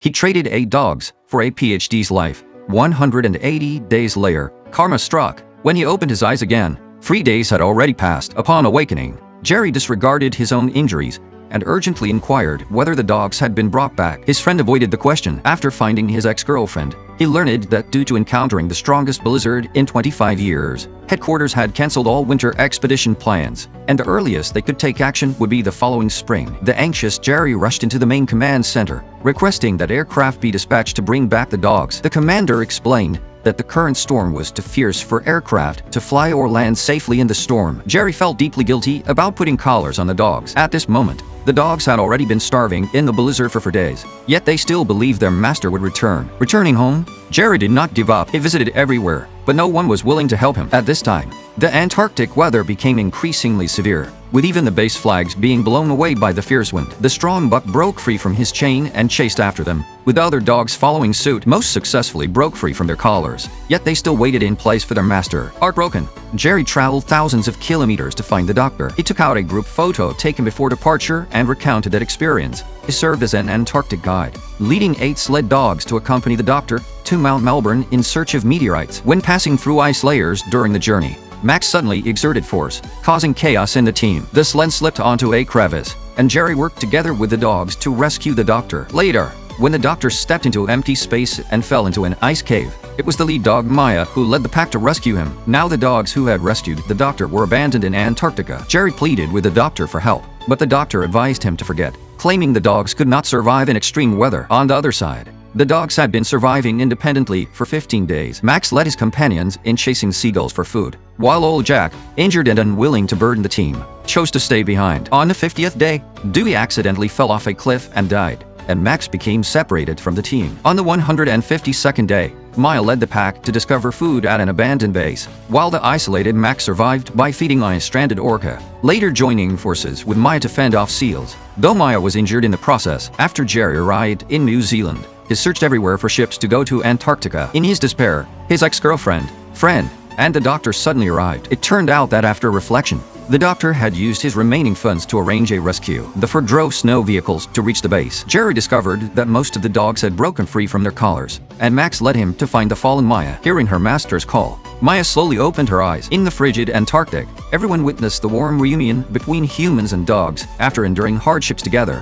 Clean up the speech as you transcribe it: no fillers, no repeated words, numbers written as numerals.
He traded 8 dogs for a PhD's life. 180 days later, karma struck. When he opened his eyes again, 3 days had already passed. Upon awakening, Jerry disregarded his own injuries and urgently inquired whether the dogs had been brought back. His friend avoided the question. After finding his ex-girlfriend, he learned that due to encountering the strongest blizzard in 25 years, headquarters had cancelled all winter expedition plans, and the earliest they could take action would be the following spring. The anxious Jerry rushed into the main command center, requesting that aircraft be dispatched to bring back the dogs. The commander explained that the current storm was too fierce for aircraft to fly or land safely in the storm. Jerry felt deeply guilty about putting collars on the dogs. At this moment, the dogs had already been starving in the blizzard for 4 days, yet they still believed their master would return. Returning home, Jerry did not give up. He visited everywhere, but no one was willing to help him. At this time, the Antarctic weather became increasingly severe, with even the base flags being blown away by the fierce wind. The strong buck broke free from his chain and chased after them, with other dogs following suit. Most successfully broke free from their collars, yet they still waited in place for their master. Heartbroken, Jerry traveled thousands of kilometers to find the doctor. He took out a group photo taken before departure and recounted that experience. He served as an Antarctic guide, leading 8 sled dogs to accompany the doctor to Mount Melbourne in search of meteorites. When passing through ice layers during the journey, Max suddenly exerted force, causing chaos in the team. The sled slipped onto a crevice, and Jerry worked together with the dogs to rescue the doctor. Later, when the doctor stepped into empty space and fell into an ice cave, it was the lead dog Maya who led the pack to rescue him. Now the dogs who had rescued the doctor were abandoned in Antarctica. Jerry pleaded with the doctor for help, but the doctor advised him to forget, claiming the dogs could not survive in extreme weather. On the other side, the dogs had been surviving independently for 15 days. Max led his companions in chasing seagulls for food, while old Jack, injured and unwilling to burden the team, chose to stay behind. On the 50th day, Dewey accidentally fell off a cliff and died, and Max became separated from the team. On the 152nd day, Maya led the pack to discover food at an abandoned base, while the isolated Max survived by feeding on a stranded orca, later joining forces with Maya to fend off seals. Though Maya was injured in the process, after Jerry arrived in New Zealand, he searched everywhere for ships to go to Antarctica. In his despair, his ex-girlfriend, friend, and the doctor suddenly arrived. It turned out that after reflection, the doctor had used his remaining funds to arrange a rescue. The four drove snow vehicles to reach the base. Jerry discovered that most of the dogs had broken free from their collars, and Max led him to find the fallen Maya. Hearing her master's call, Maya slowly opened her eyes. In the frigid Antarctic, everyone witnessed the warm reunion between humans and dogs after enduring hardships together.